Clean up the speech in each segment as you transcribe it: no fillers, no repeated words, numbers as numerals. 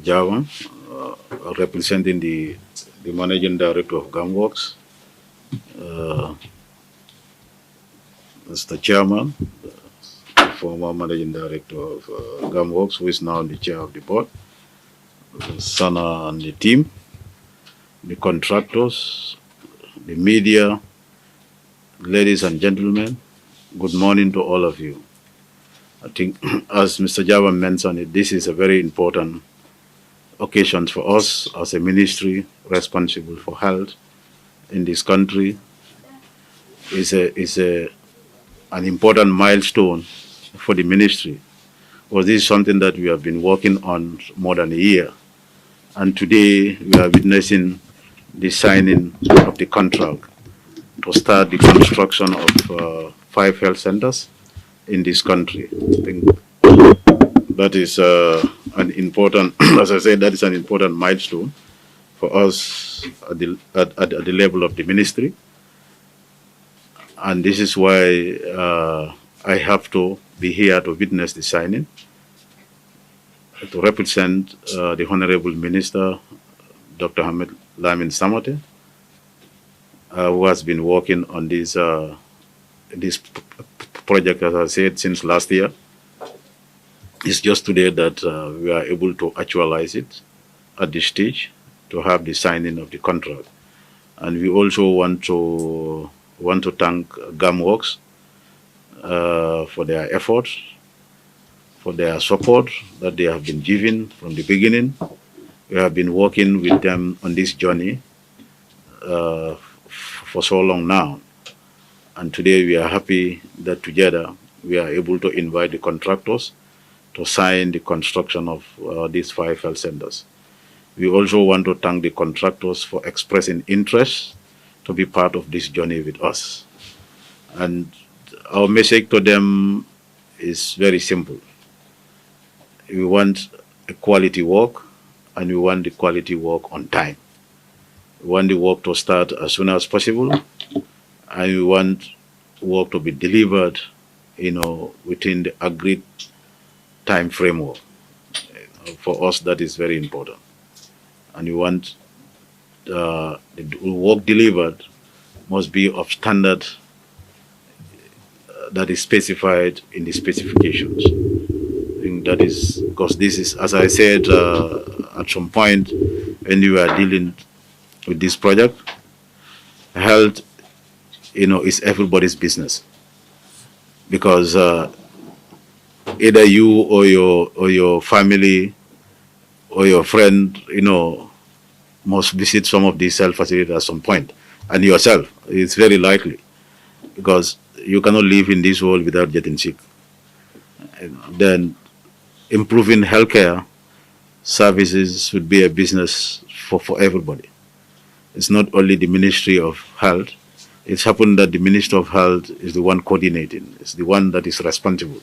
Java, representing the Managing Director of GAMWorks, uh, Mr. Chairman, the former Managing Director of GAMWorks, who is now the Chair of the Board, Sana and the team, the contractors, the media, ladies and gentlemen, good morning to all of you. I think, as Mr. Java mentioned, this is a very important occasion for us as a ministry responsible for health in this country. Is an important milestone for the ministry. Well, this is something that we have been working on more than a year. And today we are witnessing the signing of the contract to start the construction of 5 health centers in this country. I think that is an important, as I said, that is an important milestone for us at the level of the ministry. And this is why I have to be here to witness the signing, to represent the Honorable Minister, Dr. Hamid Lamin Samate, who has been working on this project, as I said, since last year. It's just today that we are able to actualize it at this stage, to have the signing of the contract. And we also want to thank GAMWorks for their efforts, for their support that they have been giving from the beginning. We have been working with them on this journey for so long now. And today we are happy that together we are able to invite the contractors to sign the construction of these 5 health centers. We also want to thank the contractors for expressing interest to be part of this journey with us. And our message to them is very simple. We want a quality work, and we want the quality work on time. We want the work to start as soon as possible, and we want work to be delivered, within the agreed time framework. For us, that is very important. And we want the work delivered must be of standard that is specified in the specifications. I think that is because this is, as I said at some point when we were dealing with this project, health, is everybody's business, because either you or your family or your friend, must visit some of these health facilities at some point, and yourself. It's very likely, because you cannot live in this world without getting sick. Then improving healthcare services should be a business for everybody. It's not only the Ministry of Health. It's happened that the Minister of Health is the one coordinating. It's the one that is responsible,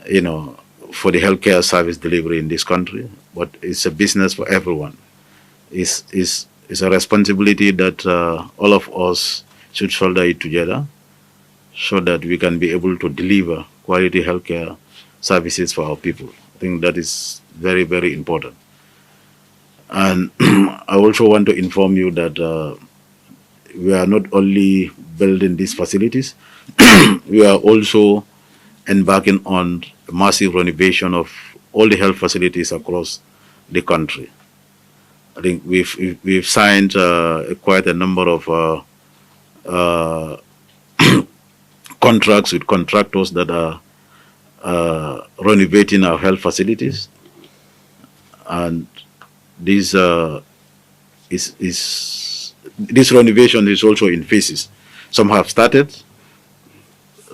for the healthcare service delivery in this country. But it's a business for everyone. It's a responsibility that all of us should shoulder it together, so that we can be able to deliver quality healthcare services for our people. I think that is very, very important. And I also want to inform you that we are not only building these facilities, we are also embarking on a massive renovation of all the health facilities across the country. I think we've signed quite a number of contracts with contractors that are renovating our health facilities, and this renovation is also in phases. Some have started,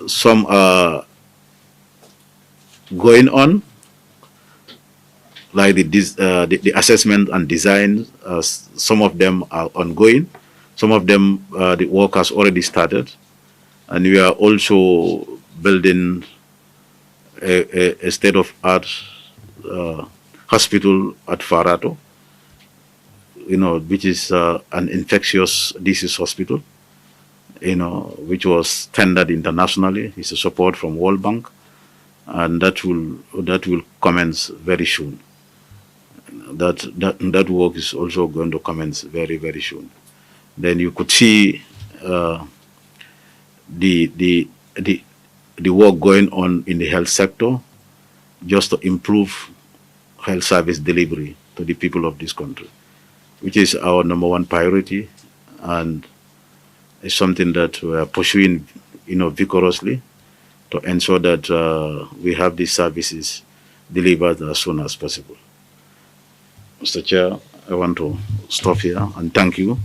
some are going on, like the assessment and design. Some of them are ongoing, some of them the work has already started, and we are also building a state-of-art hospital at Farato, which is an infectious disease hospital, which was tendered internationally. It's a support from World Bank, and that will commence very soon. that work is also going to commence very, very soon. Then you could see the, the, the, the work going on in the health sector just to improve health service delivery to the people of this country, which is our number one priority, and it's something that we are pursuing, vigorously to ensure that we have these services delivered as soon as possible. Mr. Chair, I want to stop here and thank you.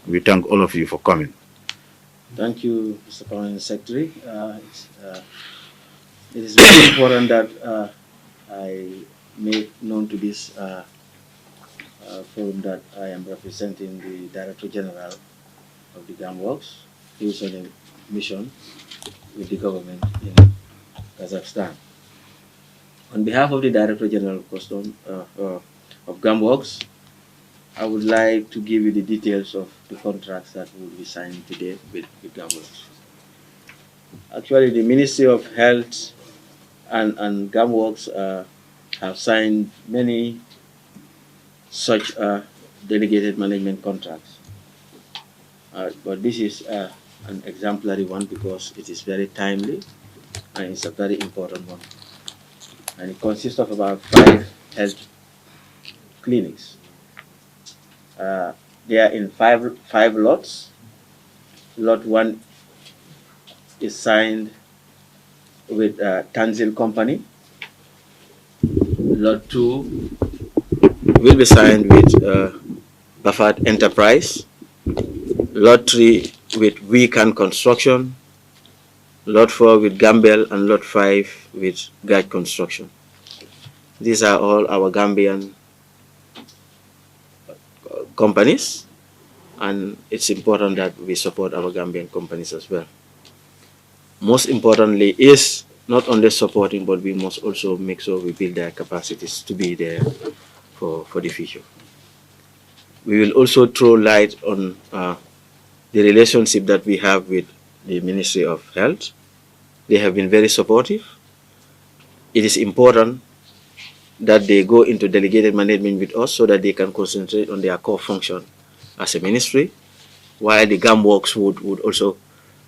We thank all of you for coming. Thank you, Mr. Permanent Secretary. It is very important that I make known to this forum that I am representing the Director General of the GAMWorks. He is on a mission with the government in Kazakhstan. On behalf of the Director General of GAMWorks, I would like to give you the details of the contracts that will be signed today with GAMWorks. Actually, the Ministry of Health and GAMWorks have signed many such delegated management contracts. But this is an exemplary one because it is very timely and it's a very important one. And it consists of about 5 health clinics. They are in five lots. Lot 1 is signed with Tanzil Company. Lot 2 will be signed with Bafat Enterprise. Lot 3 with Wecan Construction. Lot 4 with Gambia, and Lot 5 with Gaj Construction. These are all our Gambian companies, and it's important that we support our Gambian companies as well. Most importantly is not only supporting, but we must also make sure we build their capacities to be there for the future. We will also throw light on the relationship that we have with the Ministry of Health. They have been very supportive. It is important that they go into delegated management with us so that they can concentrate on their core function as a ministry, while the GAMWorks would also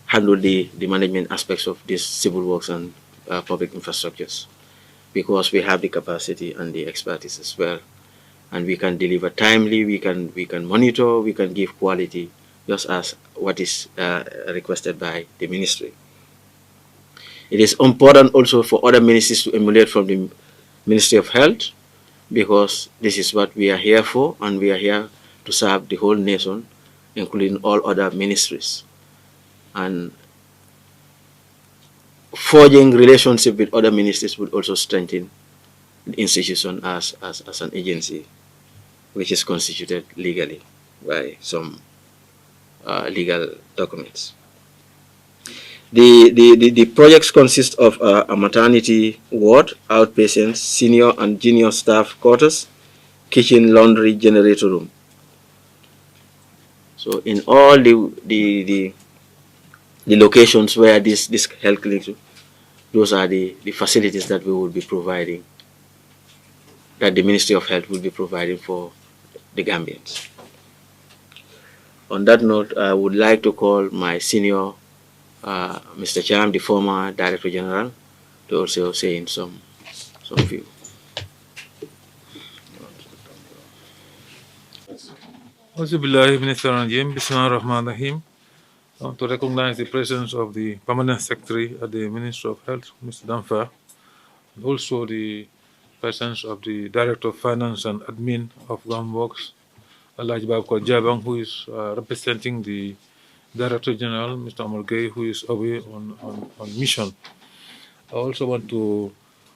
handle the management aspects of these civil works and public infrastructures, because we have the capacity and the expertise as well, and we can deliver timely, we can monitor, we can give quality, just as what is requested by the ministry. It is important also for other ministries to emulate from the Ministry of Health, because this is what we are here for, and we are here to serve the whole nation, including all other ministries. And forging relationship with other ministries would also strengthen the institution as an agency which is constituted legally by some legal documents. The projects consist of a maternity ward, outpatients, senior and junior staff quarters, kitchen, laundry, generator room. So in all the locations where this health clinics, those are the facilities that we will be providing, that the Ministry of Health will be providing for the Gambians. On that note, I would like to call my senior Mr. Cham, the former Director General, to also say in some view. To recognize the presence of the Permanent Secretary at the Ministry of Health, Mr. Damfa, and also the presence of the Director of Finance and Admin of GAMWorks, Alhaji Babakar Jabang, who is representing the Director General, Mr. Omar Gay, who is away on mission. I also want to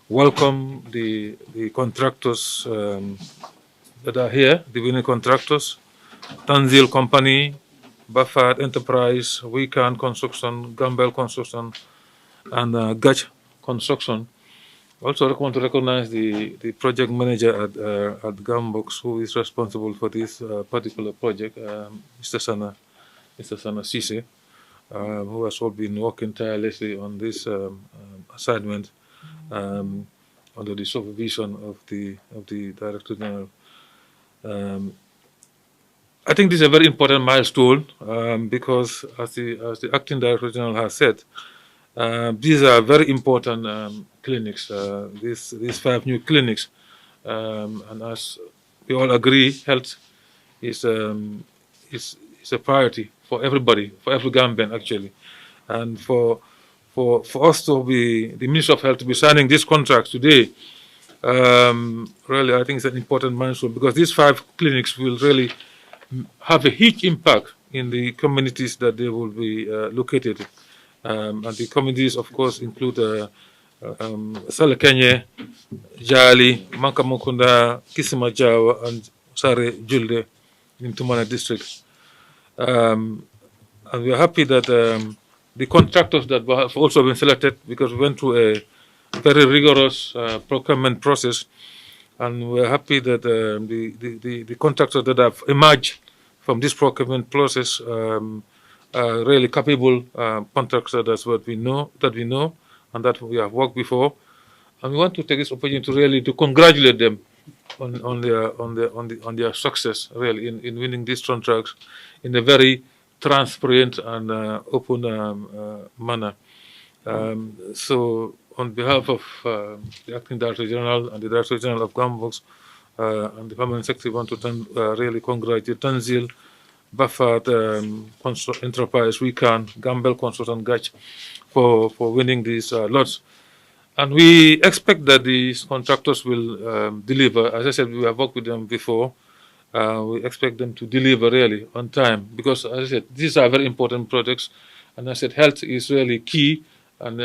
welcome the contractors that are here, the winning contractors, Tanzil Company, Bafat Enterprise, Wecan Construction, Gambel Construction, and Gaj Construction. Also, I want to recognize the project manager at GAMWorks, who is responsible for this particular project, Mr. Sana Sise, who has all been working tirelessly on this assignment under the supervision of the Director General. Um, I think this is a very important milestone because, as the acting director general has said, these are very important clinics. These 5 new clinics, and as we all agree, health is um, is a priority for everybody, for every Gambian actually, and for us to be the Minister of Health to be signing this contract today. Really, I think it's an important milestone because these 5 clinics will really have a huge impact in the communities that they will be located. And the communities, of course, include Salakenye, Jali, Mankamukunda, Kisimajawa, and Sare Julde in Tumana district. Um, and we are happy that the contractors that have also been selected because we went through a very rigorous procurement process, and we're happy that the contractors that have emerged from this procurement process are really capable contractors. That's what we know, and that we have worked before. And we want to take this opportunity to really to congratulate them on their success really in winning these contracts in a very transparent and open manner. So on behalf of the Acting Director General and the Director General of Gambox and the Permanent Secretary, want to really congratulate Tanzil, Buffett, Enterprise, Wecan, Gamble Consultant Gach for winning these lots. And we expect that these contractors will deliver. As I said, we have worked with them before. We expect them to deliver really on time because, as I said, these are very important projects. And as I said, health is really key and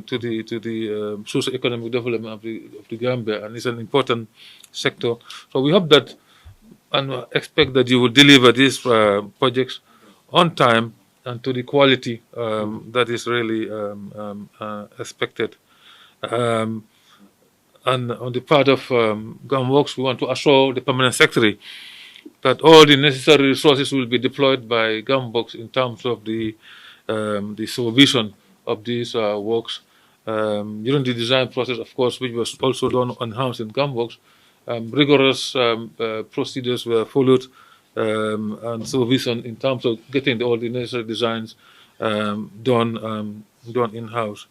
to the socio-economic development of the Gambia, and it's an important sector. So we hope that and expect that you will deliver these projects on time and to the quality that is really expected. Um, and on the part of GAMWORKS, we want to assure the permanent secretary that all the necessary resources will be deployed by GAMWORKS in terms of the supervision of these works. During the design process, of course, which was also done in-house in GAMWORKS, rigorous procedures were followed and supervision in terms of getting all the necessary designs done in-house.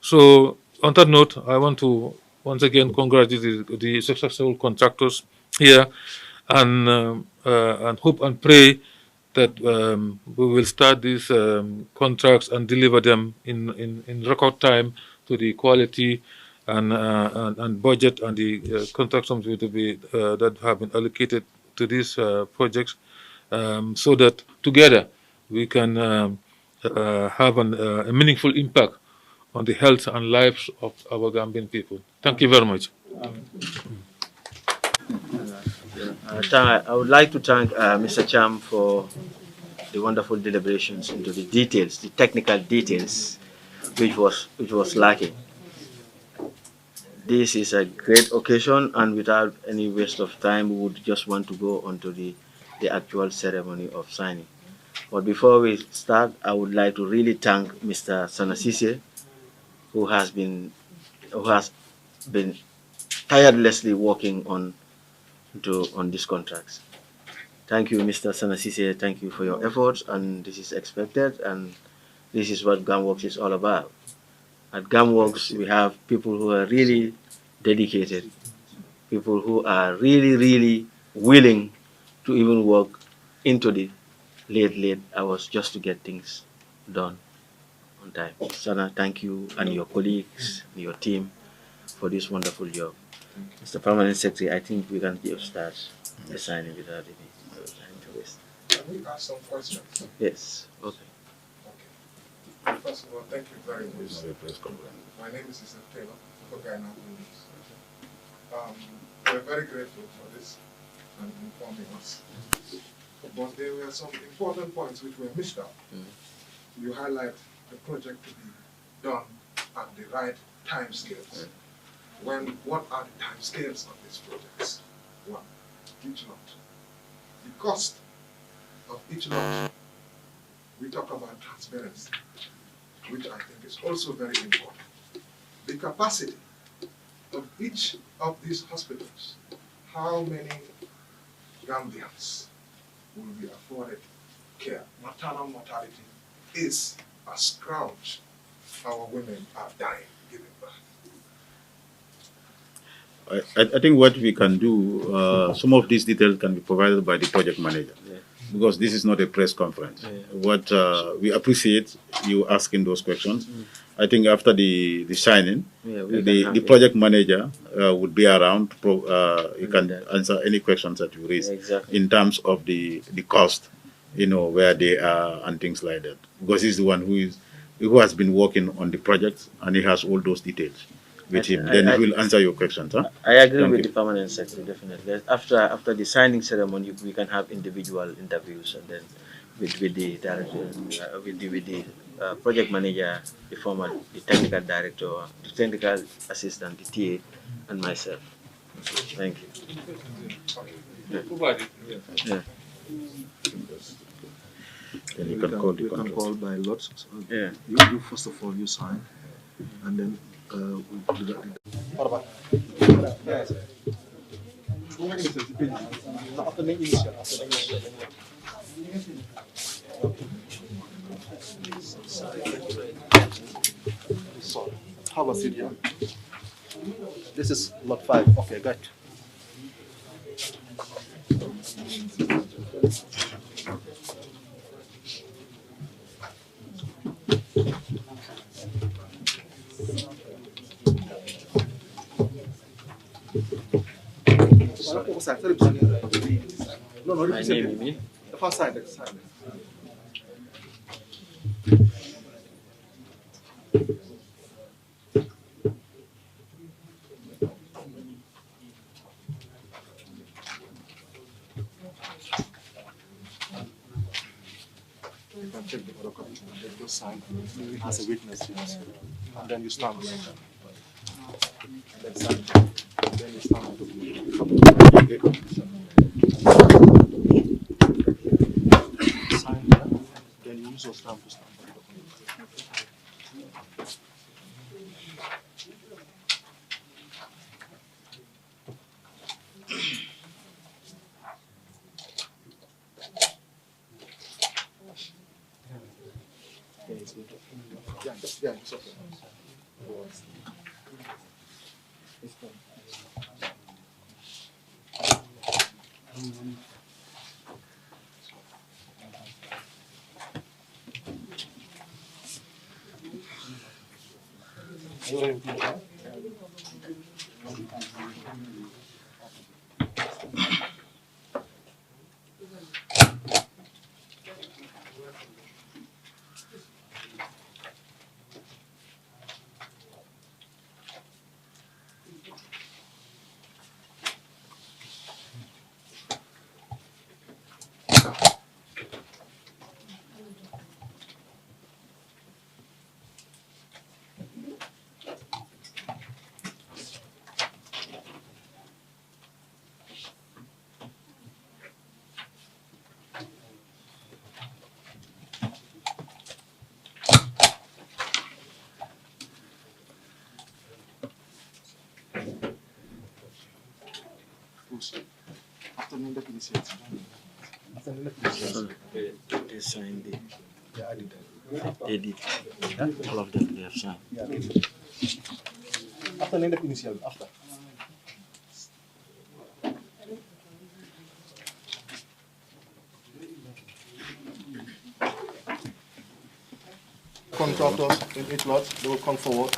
So on that note, I want to once again congratulate the successful contractors here and hope and pray that we will start these contracts and deliver them in record time to the quality and budget and the contract sums to be that have been allocated to these projects, so that together we can have a meaningful impact on the health and lives of our Gambian people. Thank you very much. I would like to thank Mr. Cham for the wonderful deliberations into the details, the technical details, which was lacking. This is a great occasion, and without any waste of time, we would just want to go on to the actual ceremony of signing. But before we start, I would like to really thank Mr. Sanasise, who has been tirelessly working on these contracts. Thank you, Mr. Sanasise. Thank you for your efforts, and this is expected, and this is what GAMWORKS is all about. At GAMWORKS, we have people who are really dedicated, people who are really, really willing to even work into the late hours just to get things done on time. Sana, thank you and your colleagues, your team for this wonderful job. Mr. Permanent Secretary, I think we can just start the signing without any time to waste. Can we ask some questions? Yes, okay. Okay. First of all, thank you very much. My name is Mr. Taylor. We're very grateful for this and informing us. But there were some important points which were missed out. You highlight the project to be done at the right time scales. What are the time scales of these projects? One, each lot. The cost of each lot, we talk about transparency, which I think is also very important. The capacity of each of these hospitals, how many Gambians will be afforded care. Maternal mortality is a scourge. Our women are dying giving birth. I think what we can do, some of these details can be provided by the project manager, because this is not a press conference. What we appreciate you asking those questions. I think after the signing, the project manager would be around. You can answer any questions that you raise in terms of the cost, where they are and things like that. Because he's the one who has been working on the project and he has all those details with him. Then he will answer your questions. Huh? I agree with the permanent secretary, definitely. After the signing ceremony, we can have individual interviews, and then with the director, with the project manager, the technical director, the technical assistant, the TA, and myself. Thank you. Yeah. Then you can call the can call by lots. So Yeah. you first of all you sign, and then we'll do that. So, have a seat here. This is lot 5. Okay, good. No, My name, you mean? The first side, You can check the photocopy and then just sign as a witness, yes. And then you stamp. Then sign. Then you stamp. Sign here. Then you use your stamp to stamp. Yeah, it's okay. After the initiation. After the initiation. They signed it. Yeah, I did that. They did. All of them, they have signed. Yeah, I did. After the initial, after. Contractors in each lot, they will come forward.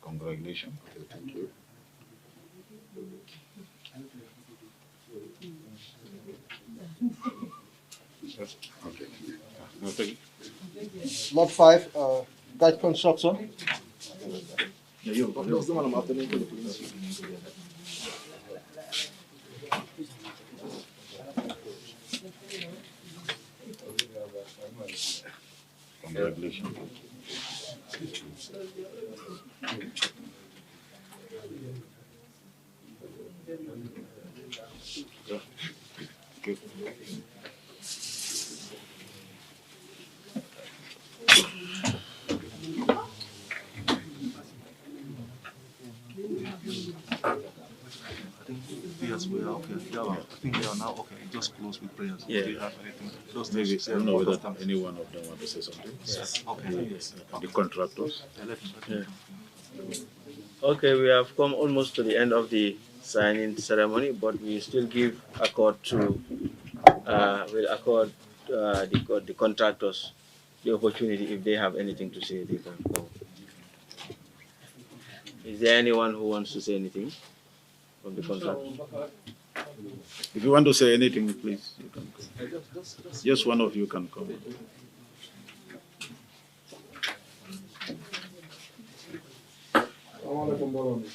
Congratulations. Thank you. Okay. Okay. Lot 5, guide construction. Yeah, you. That was the one I'm after. Congratulations. Good. just close with prayers. Yeah. Do you have anything? Just Maybe, say I don't know one whether of them. any one of them want to say something. Yes. Okay. Yes. The contractors. Yeah. Okay, we have come almost to the end of the signing ceremony, but we still give accord to will accord the contractors the opportunity. If they have anything to say, they can come. Is there anyone who wants to say anything from the contractors? If you want to say anything, please, you can come. Just one of you can come. Assalamualaikum mbooloo mi.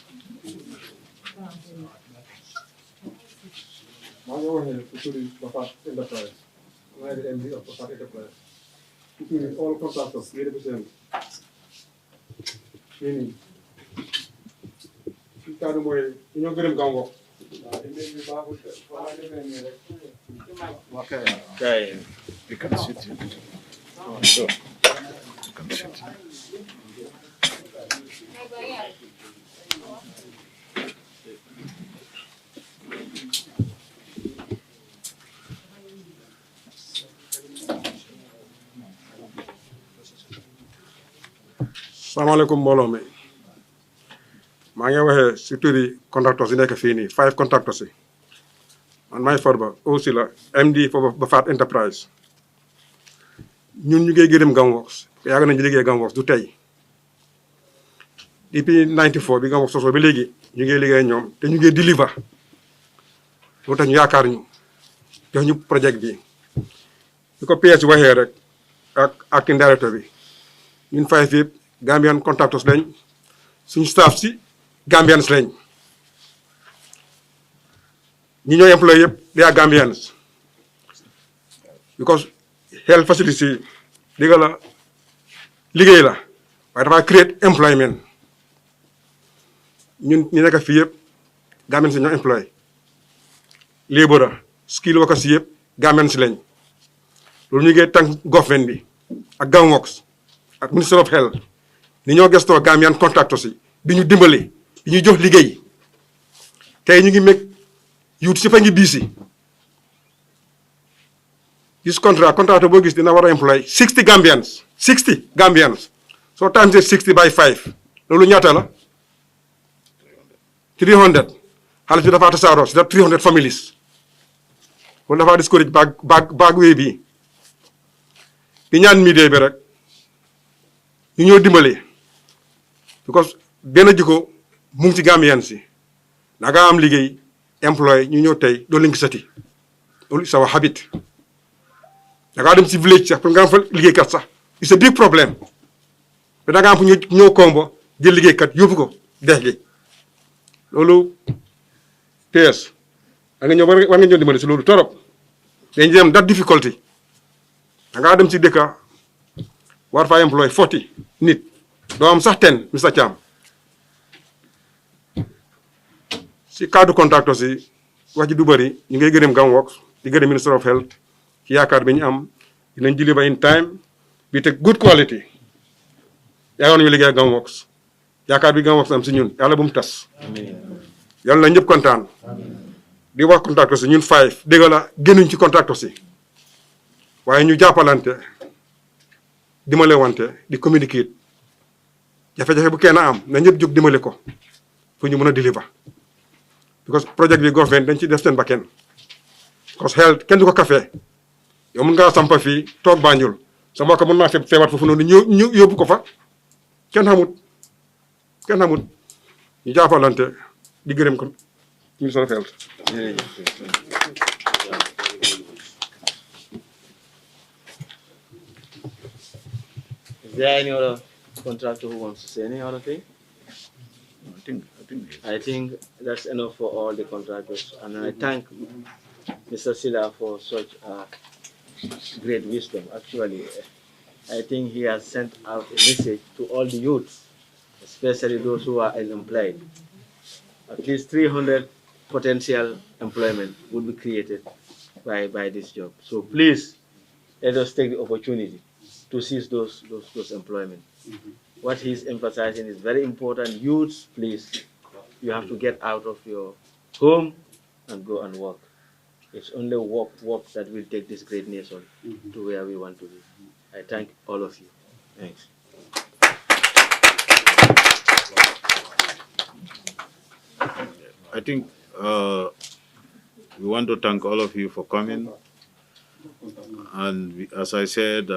maa ngi waxee ku turi Bafat Enterprise. maa ngi di MD of Bafat Enterprise. ku turi all contractors yi represent. fii nii. ci kaddu mooy ñoo gërëm Gambo. waaw email bi baaxul de wala defee nii rek. Okay. You can sit here. Sure. You can sit here. Salaamaaleykum mbooloo mi maa ngi waxee si turi contractors yi nekk fii nii 5 contractors yi man maay Farba aussi la MD for Bafat Enterprise ñun ñu ngi gërëm Gamworks yàgg nañu liggéey Gamworks du tey depuis 94 bi Gamworks sosoo ba léegi ñu ngi liggéey ñoom te ñu ngi deliver loolu tax ñu yaakaar ñu jox ñu projet bi bi ko PS waxee rek ak acting director bi ñun 5 yëpp Gambian contractors lañ suñu staff si Gambians lañ ñi ñooy employé yëpp they are Gambians because health facility dégg la liggéey la waaye dafa create employment ñun ñu nekk fii yëpp Gambians ñoo employé labourer skill workers yëpp Gambians lañ loolu ñu ngi tànk government bi ak Gamworks ak Minister of Health ni ñoo gëstoo Gambian contractors yi di ñu dimbale di ñu jox liggéey tey ñu ngi meg youth si fa ngi biisi gis contractor boo gis dina war a employ 60 Gambians soo times 60 by 5 loolu ñaata la 300 xaalis bi dafa tasaaroo si da 300 families loolu dafa discourage baag wéy bi di ñaan midee bi rek ñu ñoo dimbale because benn jikko mu ngi ci Gambian si da nga am liggéey employé ñu ñëw tey doo leen gisati loolu c'est our habit da ngaa dem si village sax pour nga am fa liggéeykat sax c'est un big problème te da nga am fu ñu ñëw kombo jël liggéeykat yóbbu ko dex gi loolu PS da nga ñëw war nga ñëw dimbale si loolu torop dañ dem that difficulty da ngaa dem si dëkka war fa employé 40 nit doo am sax 10 Mr Cham si cadre contractors yi wax ji du bëri ñu ngay gërëm Gamworks di gërëm Minister of Health ci yaakaar bi ñu am dinañ deliver in time bi te good quality yaakaar nañu liggéey ak Gamworks yaakaar bi Gamworks am si ñun yàlla bu mu tas yàlla na ñëpp kontaan di wax contractors yi ñun 5 dégg la génnuñ ci contractors yi waaye ñu jàppalante dimbale wante di communiquer jafe-jafe bu kenn am na ñëpp jóg dimbale ko fu ñu mën a deliver because project bi government dañ ci def seen bakken because health kenn du ko café yow mun ngaa sampa fii toog Banjul sa mbokk mën naa feebar foofu noonu ñu yóbbu ko fa kenn xamut ñu jàppalante di gërëm ko Minister of Health. Is there any other contractor who wants to say any other thing? I think that's enough for all the contractors, and I thank Mr. Silla for such great wisdom. Actually, I think he has sent out a message to all the youths, especially those who are unemployed. At least 300 potential employment would be created by this job. So please, let us take the opportunity to seize those employment. What he's emphasizing is very important. Youths, please, you have to get out of your home and go and work. It's only work that will take this great nation to where we want to be. I thank all of you. Thanks. I think we want to thank all of you for coming. And as I said,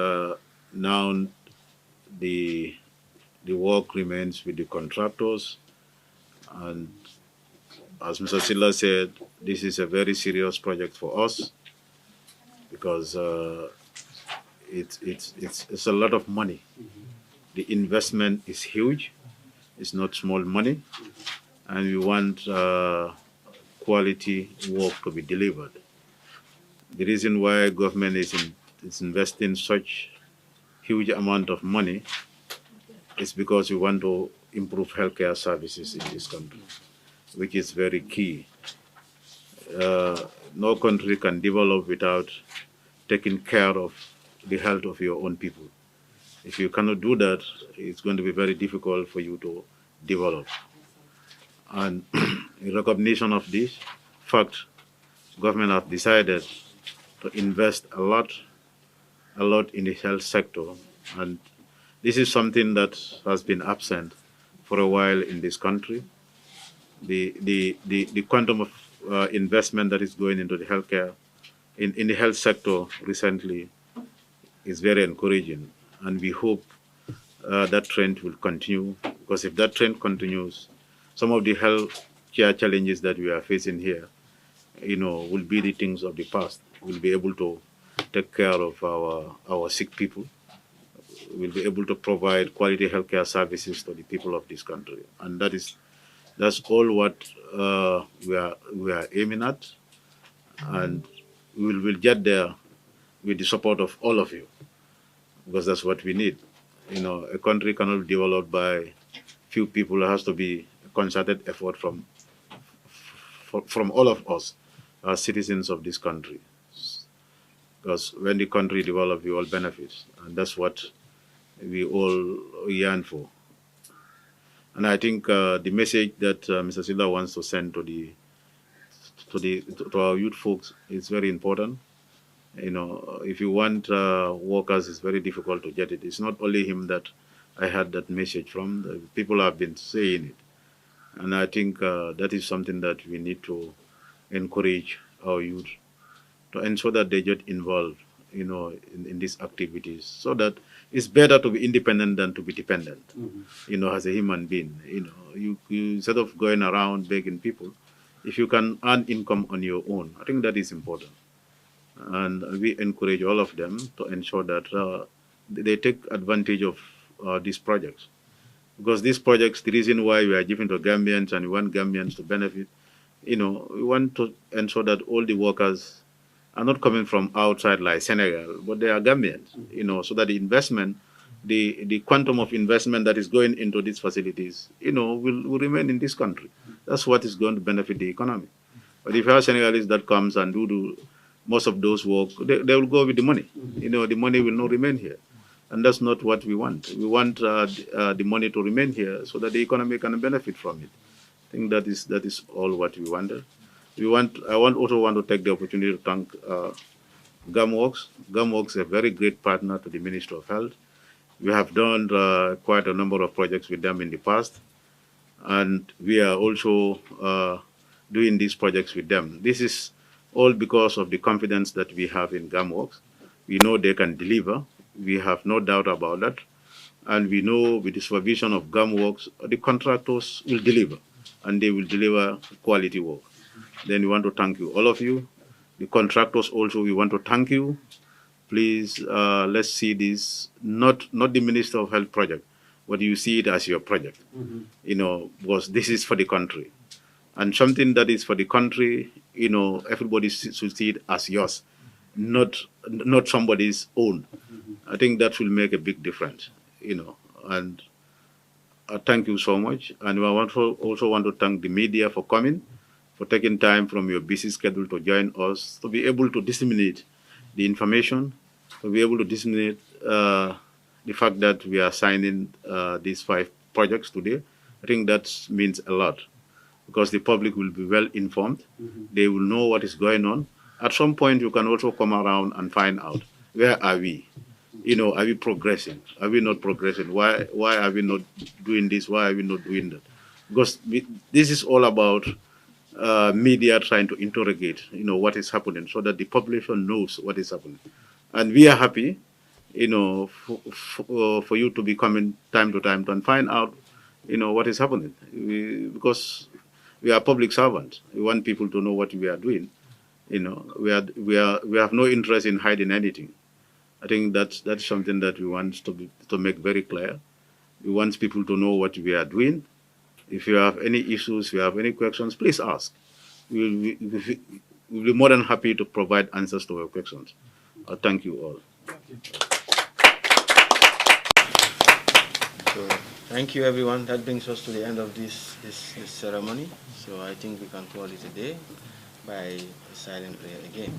now the work remains with the contractors. And as Mr. Silla said, this is a very serious project for us because it's a lot of money. The investment is huge. It's not small money, and we want quality work to be delivered. The reason why government is investing such huge amount of money is because we want to improve healthcare services in this country, which is very key. No country can develop without taking care of the health of your own people. If you cannot do that, it's going to be very difficult for you to develop. And in recognition of this fact, government has decided to invest a lot in the health sector. And this is something that has been absent for a while in this country. The quantum of investment that is going into the healthcare, in the health sector recently is very encouraging. And we hope that trend will continue, because if that trend continues, some of the health care challenges that we are facing here, will be the things of the past. We'll be able to take care of our sick people. We'll be able to provide quality healthcare services to the people of this country, and that's all what we are aiming at, and we will get there with the support of all of you, because that's what we need. A country cannot be developed by few people. It has to be a concerted effort from all of us, as citizens of this country. Because when the country develops, we all benefit, and that's what we all yearn for. And I think the message that Mr. Silva wants to send to our youth folks is very important. If you want workers, it's very difficult to get it. It's not only him that I had that message from. The people have been saying it. And I think that is something that we need to encourage our youth to ensure that they get involved, in these activities, so that it's better to be independent than to be dependent, as a human being. You instead of going around begging people, if you can earn income on your own, I think that is important. And we encourage all of them to ensure that they take advantage of these projects. Because these projects, the reason why we are giving to Gambians and we want Gambians to benefit, we want to ensure that all the workers are not coming from outside like Senegal, but they are Gambians, so that the investment, the quantum of investment that is going into these facilities, will remain in this country. That's what is going to benefit the economy. But if you have Senegalese that comes and do most of those work, they will go with the money. The money will not remain here. And that's not what we want. We want the money to remain here so that the economy can benefit from it. I think that is all what we wanted. I also want to take the opportunity to thank GAMWORKS. GAMWORKS is a very great partner to the Ministry of Health. We have done quite a number of projects with them in the past, and we are also doing these projects with them. This is all because of the confidence that we have in GAMWORKS. We know they can deliver. We have no doubt about that. And we know with the supervision of GAMWORKS, the contractors will deliver, and they will deliver quality work. Then we want to thank you, all of you. The contractors also, we want to thank you. Please, let's see this, not the Minister of Health project, but you see it as your project, because this is for the country. And something that is for the country, everybody should see it as yours, not somebody's own. I think that will make a big difference, and thank you so much. And I also want to thank the media for coming, for taking time from your busy schedule to join us, to be able to disseminate the information, to be able to disseminate the fact that we are signing these 5 projects today. I think that means a lot, because the public will be well informed. They will know what is going on, At some point, you can also come around and find out where are we. Are we progressing? Are we not progressing? Why are we not doing this? Why are we not doing that? Because this is all about media trying to interrogate, what is happening, so that the population knows what is happening. And we are happy, for you to be coming time to time and find out, what is happening. Because we are public servants. We want people to know what we are doing. We have no interest in hiding anything. I think that's something that we want to make very clear. We want people to know what we are doing. If you have any issues, if you have any questions, please ask. We'll be more than happy to provide answers to your questions. Thank you all. So thank you, everyone. That brings us to the end of this ceremony. So I think we can call it a day by a silent prayer again.